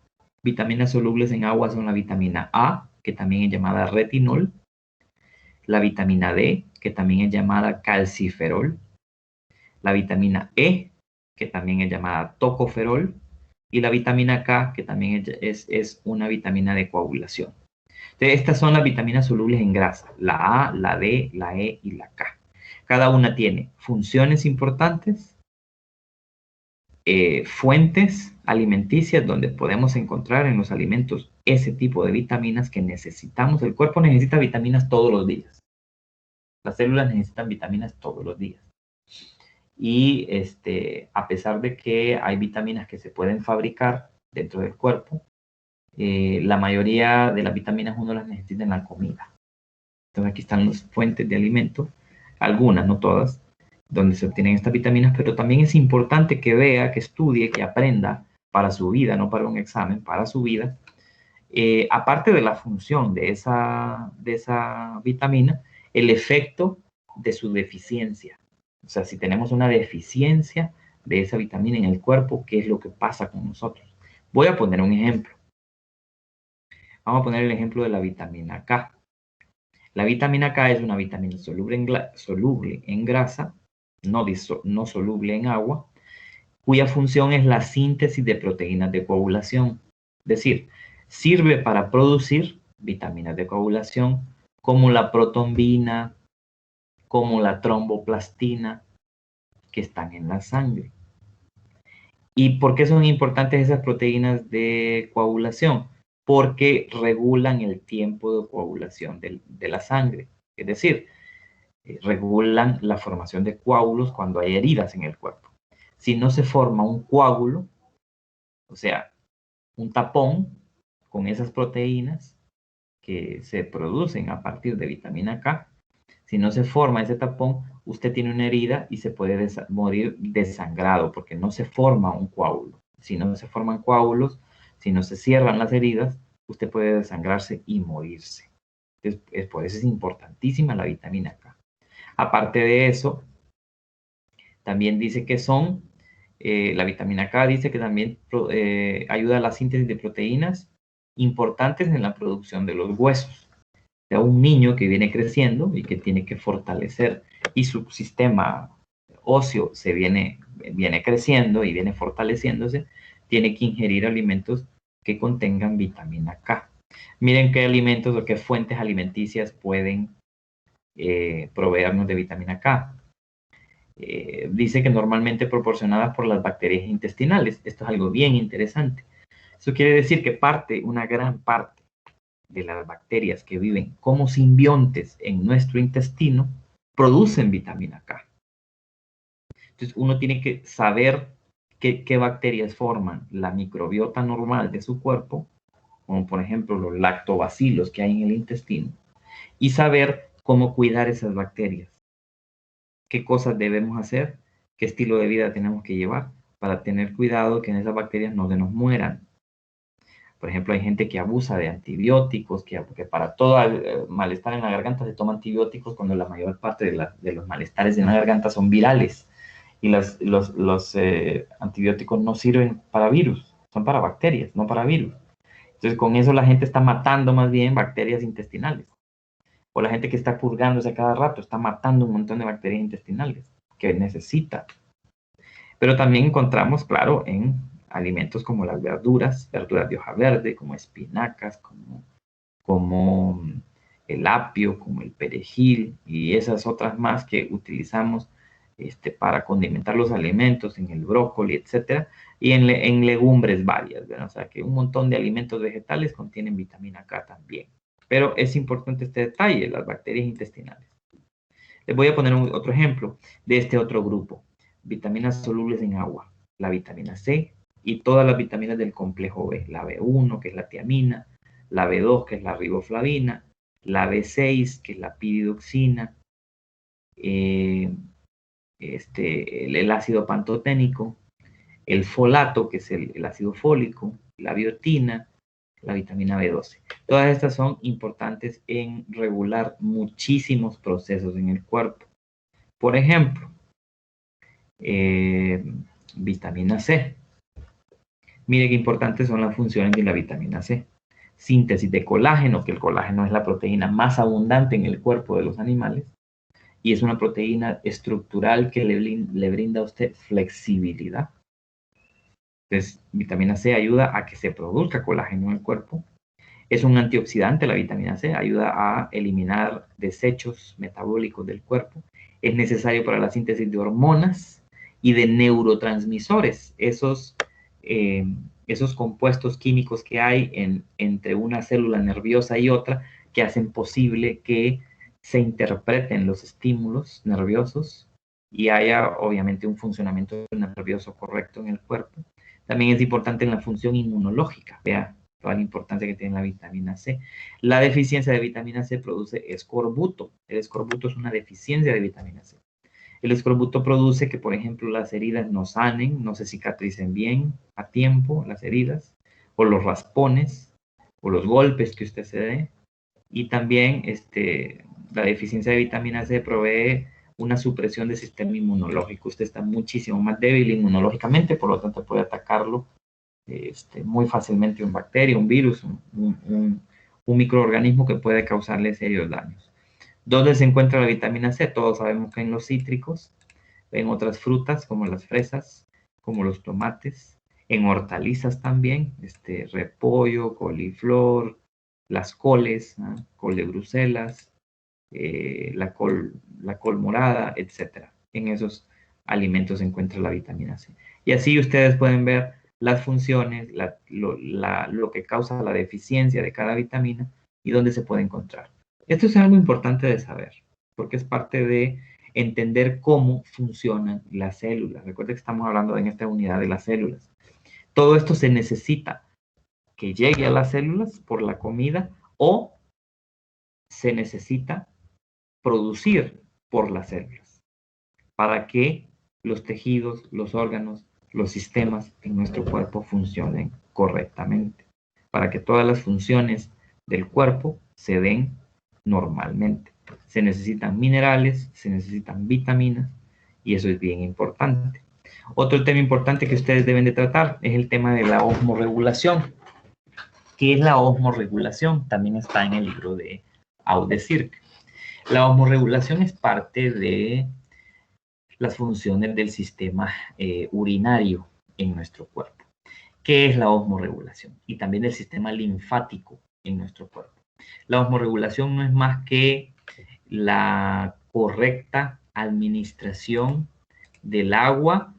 S1: vitaminas solubles en agua son la vitamina A, que también es llamada retinol, la vitamina D, que también es llamada calciferol, la vitamina E, que también es llamada tocoferol, y la vitamina K, que también es una vitamina de coagulación. Entonces, estas son las vitaminas solubles en grasa, la A, la D, la E y la K. Cada una tiene funciones importantes, fuentes alimenticias donde podemos encontrar en los alimentos ese tipo de vitaminas que necesitamos. El cuerpo necesita vitaminas todos los días. Las células necesitan vitaminas todos los días. Y a pesar de que hay vitaminas que se pueden fabricar dentro del cuerpo, la mayoría de las vitaminas uno las necesita en la comida. Entonces aquí están las fuentes de alimento, algunas, no todas, donde se obtienen estas vitaminas, pero también es importante que vea, que estudie, que aprenda para su vida, no para un examen, para su vida, aparte de la función de esa vitamina, el efecto de su deficiencia. O sea, si tenemos una deficiencia de esa vitamina en el cuerpo, ¿qué es lo que pasa con nosotros? Voy a poner un ejemplo. Vamos a poner el ejemplo de la vitamina K. La vitamina K es una vitamina soluble en grasa, no soluble en agua, cuya función es la síntesis de proteínas de coagulación. Es decir, sirve para producir vitaminas de coagulación como la protombina, como la tromboplastina, que están en la sangre. ¿Y por qué son importantes esas proteínas de coagulación? Porque regulan el tiempo de coagulación de la sangre. Es decir, regulan la formación de coágulos cuando hay heridas en el cuerpo. Si no se forma un coágulo, o sea, un tapón con esas proteínas que se producen a partir de vitamina K, si no se forma ese tapón, usted tiene una herida y se puede morir desangrado porque no se forma un coágulo. Si no se forman coágulos, si no se cierran las heridas, usted puede desangrarse y morirse. Entonces, por eso es importantísima la vitamina K. Aparte de eso, también dice que la vitamina K dice que también ayuda a la síntesis de proteínas importantes en la producción de los huesos. O sea, un niño que viene creciendo y que tiene que fortalecer y su sistema óseo viene creciendo y viene fortaleciéndose, tiene que ingerir alimentos que contengan vitamina K. Miren qué alimentos o qué fuentes alimenticias pueden proveernos de vitamina K. Dice que normalmente proporcionadas por las bacterias intestinales. Esto es algo bien interesante. Eso quiere decir que una gran parte de las bacterias que viven como simbiontes en nuestro intestino producen vitamina K. Entonces uno tiene que saber qué bacterias forman la microbiota normal de su cuerpo, como por ejemplo los lactobacilos que hay en el intestino, y saber cómo cuidar esas bacterias. Qué cosas debemos hacer, qué estilo de vida tenemos que llevar para tener cuidado que en esas bacterias no se nos mueran. Por ejemplo, hay gente que abusa de antibióticos, que para todo malestar en la garganta se toma antibióticos cuando la mayor parte de los malestares en la garganta son virales. Y los antibióticos no sirven para virus, son para bacterias, no para virus. Entonces, con eso la gente está matando más bien bacterias intestinales. O la gente que está purgándose a cada rato está matando un montón de bacterias intestinales que necesita. Pero también encontramos, claro, en alimentos como las verduras de hoja verde, como espinacas, como el apio, como el perejil y esas otras más que utilizamos para condimentar los alimentos, en el brócoli, etcétera, y en legumbres varias, ¿verdad? O sea que un montón de alimentos vegetales contienen vitamina K también. Pero es importante este detalle, las bacterias intestinales. Les voy a poner otro ejemplo de este otro grupo. Vitaminas solubles en agua, la vitamina C y todas las vitaminas del complejo B, la B1, que es la tiamina, la B2, que es la riboflavina, la B6, que es la piridoxina, el ácido pantoténico, el folato, que es el ácido fólico, la biotina, la vitamina B12. Todas estas son importantes en regular muchísimos procesos en el cuerpo. Por ejemplo, vitamina C. Mire qué importantes son las funciones de la vitamina C. Síntesis de colágeno, que el colágeno es la proteína más abundante en el cuerpo de los animales y es una proteína estructural que le brinda a usted flexibilidad. Entonces, vitamina C ayuda a que se produzca colágeno en el cuerpo. Es un antioxidante, la vitamina C, ayuda a eliminar desechos metabólicos del cuerpo. Es necesario para la síntesis de hormonas y de neurotransmisores, esos compuestos químicos que hay entre una célula nerviosa y otra que hacen posible que se interpreten los estímulos nerviosos y haya obviamente un funcionamiento nervioso correcto en el cuerpo. También es importante en la función inmunológica, vea toda la importancia que tiene la vitamina C. La deficiencia de vitamina C produce escorbuto. El escorbuto es una deficiencia de vitamina C. El escorbuto produce que, por ejemplo, las heridas no sanen, no se cicatricen bien a tiempo, las heridas, o los raspones, o los golpes que usted se dé. Y también la deficiencia de vitamina C provee una supresión del sistema inmunológico. Usted está muchísimo más débil inmunológicamente, por lo tanto puede atacarlo muy fácilmente un bacteria, un virus, un microorganismo que puede causarle serios daños. ¿Dónde se encuentra la vitamina C? Todos sabemos que en los cítricos, en otras frutas como las fresas, como los tomates, en hortalizas también, repollo, coliflor, las coles, col de Bruselas, la col morada, etc. En esos alimentos se encuentra la vitamina C. Y así ustedes pueden ver las funciones, lo que causa la deficiencia de cada vitamina y dónde se puede encontrar. Esto es algo importante de saber, porque es parte de entender cómo funcionan las células. Recuerden que estamos hablando en esta unidad de las células. Todo esto se necesita que llegue a las células por la comida o se necesita producir por las células para que los tejidos, los órganos, los sistemas en nuestro cuerpo funcionen correctamente, para que todas las funciones del cuerpo se den normalmente. Se necesitan minerales, se necesitan vitaminas y eso es bien importante. Otro tema importante que ustedes deben de tratar es el tema de la osmorregulación. ¿Qué es la osmorregulación? También está en el libro de Audesirc. La osmorregulación es parte de las funciones del sistema urinario en nuestro cuerpo. ¿Qué es la osmorregulación? Y también del sistema linfático en nuestro cuerpo. La osmorregulación no es más que la correcta administración del agua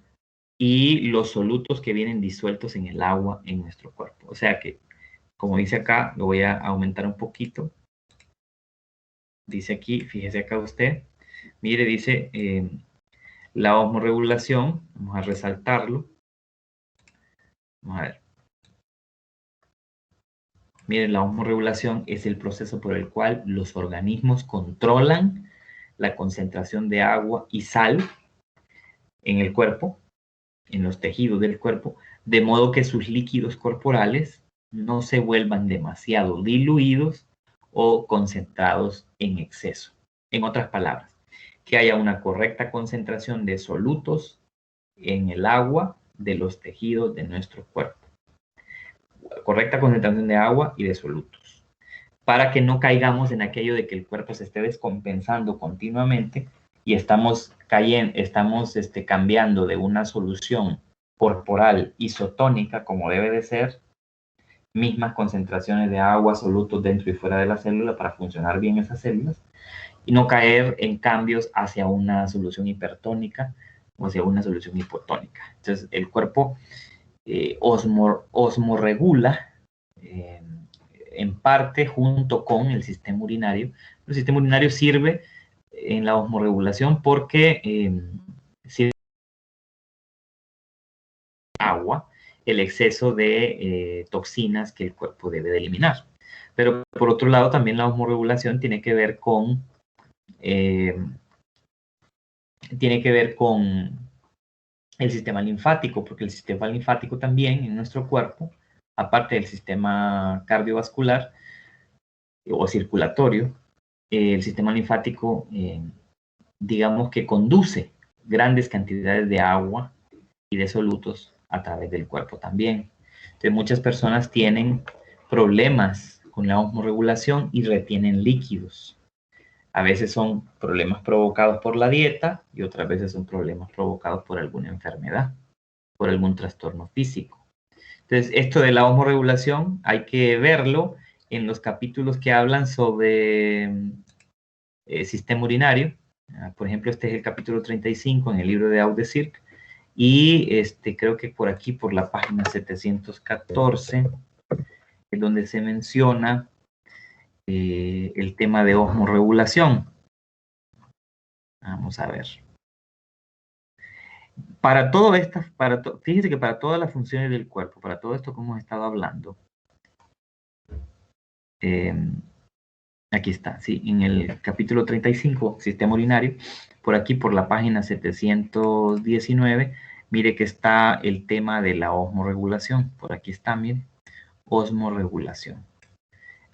S1: y los solutos que vienen disueltos en el agua en nuestro cuerpo. O sea que, como dice acá, lo voy a aumentar un poquito. Dice aquí, fíjese acá usted, mire, dice la osmorregulación, vamos a resaltarlo. Vamos a ver. Miren, la osmorregulación es el proceso por el cual los organismos controlan la concentración de agua y sal en el cuerpo, en los tejidos del cuerpo, de modo que sus líquidos corporales no se vuelvan demasiado diluidos o concentrados en exceso. En otras palabras, que haya una correcta concentración de solutos en el agua de los tejidos de nuestro cuerpo. Correcta concentración de agua y de solutos, para que no caigamos en aquello de que el cuerpo se esté descompensando continuamente y estamos cambiando de una solución corporal isotónica, como debe de ser, mismas concentraciones de agua, solutos dentro y fuera de la célula para funcionar bien esas células y no caer en cambios hacia una solución hipertónica o hacia una solución hipotónica. Entonces, el cuerpo osmorregula en parte junto con el sistema urinario. El sistema urinario sirve en la osmorregulación porque sirve agua el exceso de toxinas que el cuerpo debe de eliminar. Pero por otro lado, también la osmorregulación tiene que ver con el sistema linfático, porque el sistema linfático también en nuestro cuerpo, aparte del sistema cardiovascular o circulatorio, el sistema linfático, digamos que conduce grandes cantidades de agua y de solutos a través del cuerpo también. Entonces, muchas personas tienen problemas con la osmorregulación y retienen líquidos. A veces son problemas provocados por la dieta y otras veces son problemas provocados por alguna enfermedad, por algún trastorno físico. Entonces, esto de la osmorregulación hay que verlo en los capítulos que hablan sobre sistema urinario. Por ejemplo, este es el capítulo 35 en el libro de Audesirc. Y creo que por aquí, por la página 714, es donde se menciona el tema de osmorregulación. Vamos a ver. Para todo esto, fíjense que para todas las funciones del cuerpo, para todo esto que hemos estado hablando, aquí está, sí, en el capítulo 35, sistema urinario, por aquí, por la página 719, mire que está el tema de la osmorregulación. Por aquí está, mire, osmorregulación.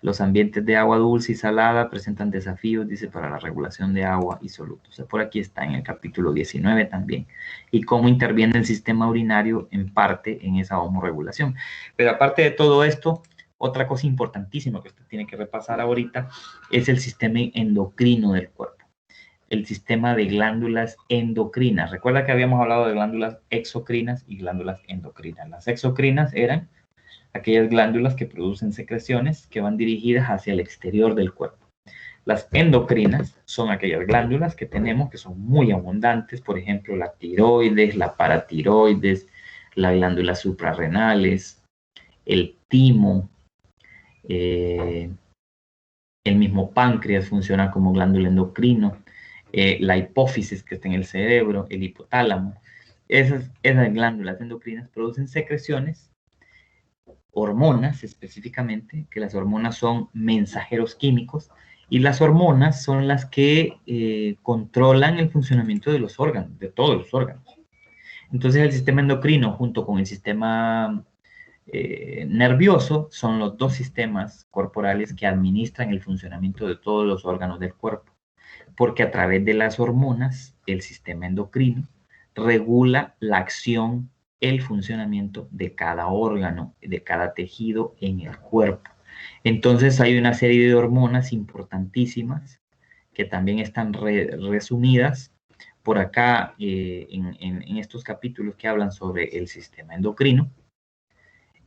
S1: Los ambientes de agua dulce y salada presentan desafíos, dice, para la regulación de agua y solutos. O sea, por aquí está en el capítulo 19 también. Y cómo interviene el sistema urinario en parte en esa osmorregulación. Pero aparte de todo esto, otra cosa importantísima que usted tiene que repasar ahorita es el sistema endocrino del cuerpo. El sistema de glándulas endocrinas. Recuerda que habíamos hablado de glándulas exocrinas y glándulas endocrinas. Las exocrinas eran aquellas glándulas que producen secreciones que van dirigidas hacia el exterior del cuerpo. Las endocrinas son aquellas glándulas que tenemos que son muy abundantes, por ejemplo, la tiroides, la paratiroides, las glándulas suprarrenales, el timo, el mismo páncreas funciona como glándula endocrino, la hipófisis que está en el cerebro, el hipotálamo. Esas glándulas endocrinas producen secreciones, hormonas específicamente, que las hormonas son mensajeros químicos y las hormonas son las que controlan el funcionamiento de los órganos, de todos los órganos. Entonces el sistema endocrino junto con el sistema nervioso son los dos sistemas corporales que administran el funcionamiento de todos los órganos del cuerpo, porque a través de las hormonas el sistema endocrino regula la acción, el funcionamiento de cada órgano, de cada tejido en el cuerpo. Entonces hay una serie de hormonas importantísimas que también están resumidas por acá en estos capítulos que hablan sobre el sistema endocrino.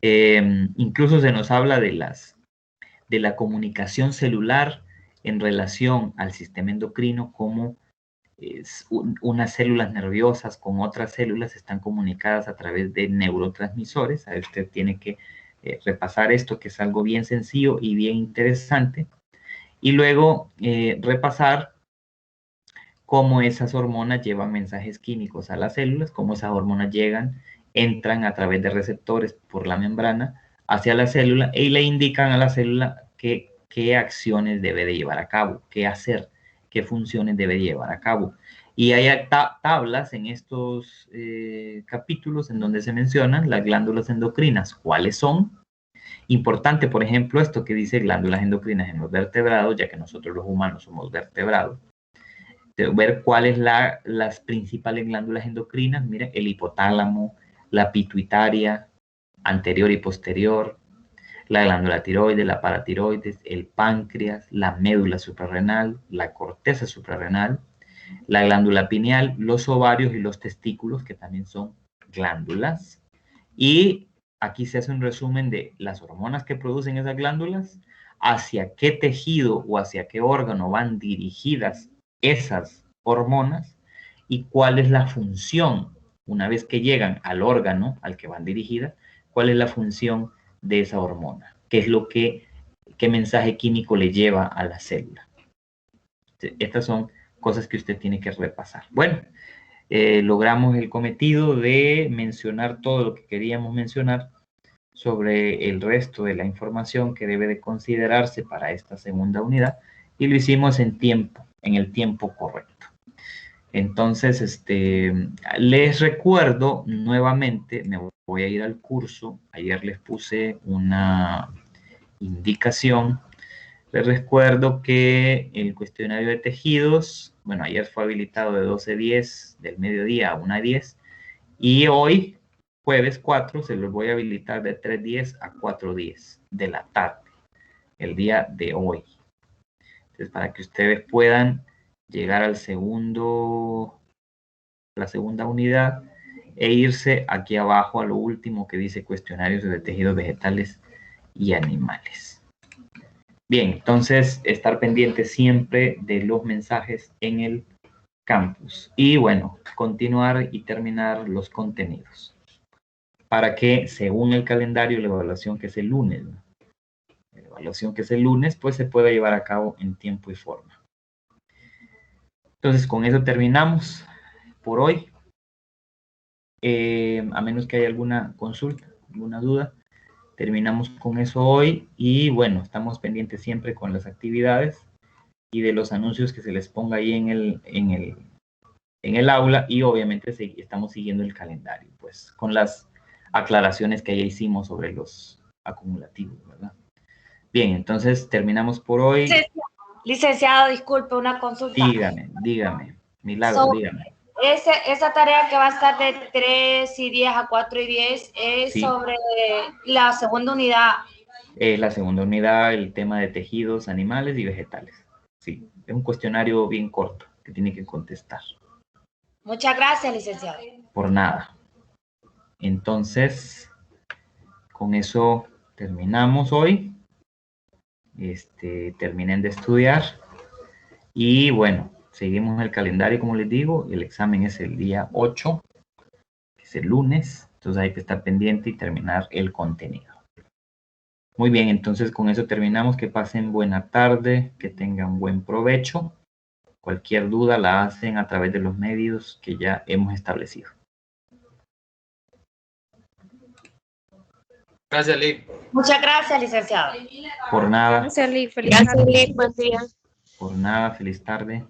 S1: Incluso se nos habla de la comunicación celular en relación al sistema endocrino, como unas células nerviosas con otras células están comunicadas a través de neurotransmisores. Ahí usted tiene que repasar esto, que es algo bien sencillo y bien interesante. Y luego repasar cómo esas hormonas llevan mensajes químicos a las células, cómo esas hormonas entran a través de receptores por la membrana hacia la célula y le indican a la célula qué acciones debe de llevar a cabo, qué hacer, qué funciones debe llevar a cabo. Y hay tablas en estos capítulos en donde se mencionan las glándulas endocrinas, cuáles son. Importante, por ejemplo, esto que dice glándulas endocrinas en los vertebrados, ya que nosotros los humanos somos vertebrados. Ver cuáles las principales glándulas endocrinas. Mire, el hipotálamo, la pituitaria, anterior y posterior, la glándula tiroides, la paratiroides, el páncreas, la médula suprarrenal, la corteza suprarrenal, la glándula pineal, los ovarios y los testículos, que también son glándulas, y aquí se hace un resumen de las hormonas que producen esas glándulas, hacia qué tejido o hacia qué órgano van dirigidas esas hormonas y cuál es la función, una vez que llegan al órgano al que van dirigidas, cuál es la función de esa hormona, qué es lo que, qué mensaje químico le lleva a la célula. Estas son cosas que usted tiene que repasar. Bueno, logramos el cometido de mencionar todo lo que queríamos mencionar sobre el resto de la información que debe de considerarse para esta segunda unidad y lo hicimos en tiempo, en el tiempo correcto. Entonces, les recuerdo nuevamente, me voy a ir al curso, ayer les puse una indicación. Les recuerdo que el cuestionario de tejidos, bueno, ayer fue habilitado de 12:10 del mediodía a 1:10 y hoy, jueves 4, se los voy a habilitar de 3:10 a 4:10 de la tarde, el día de hoy. Entonces, para que ustedes puedan llegar al la segunda unidad e irse aquí abajo a lo último que dice cuestionarios de tejidos vegetales y animales. Bien, entonces estar pendiente siempre de los mensajes en el campus. Y bueno, continuar y terminar los contenidos. Para que según el calendario, la evaluación que es el lunes, ¿no? La evaluación que es el lunes, pues se pueda llevar a cabo en tiempo y forma. Entonces con eso terminamos por hoy. A menos que haya alguna consulta, alguna duda. Terminamos con eso hoy y bueno, estamos pendientes siempre con las actividades y de los anuncios que se les ponga ahí en el aula y obviamente estamos siguiendo el calendario, pues con las aclaraciones que ya hicimos sobre los acumulativos, ¿verdad? Bien, entonces terminamos por hoy.
S2: Licenciado, disculpe, una consulta.
S1: Dígame, Milagro, dígame.
S2: Esa tarea que va a estar de 3:10 a 4:10 es
S1: Sí.
S2: sobre la segunda unidad.
S1: La segunda unidad, el tema de tejidos, animales y vegetales. Sí, es un cuestionario bien corto que tiene que contestar.
S2: Muchas gracias, licenciado.
S1: Por nada. Entonces, con eso terminamos hoy. Terminen de estudiar. Y bueno, seguimos el calendario, como les digo. El examen es el día 8, que es el lunes. Entonces hay que estar pendiente y terminar el contenido. Muy bien, entonces con eso terminamos. Que pasen buena tarde, que tengan buen provecho. Cualquier duda la hacen a través de los medios que ya hemos establecido.
S3: Gracias, Lee.
S2: Muchas gracias, licenciado.
S1: Por nada.
S4: Gracias, Lee. Feliz tarde.
S2: Buen día.
S1: Por nada, feliz tarde.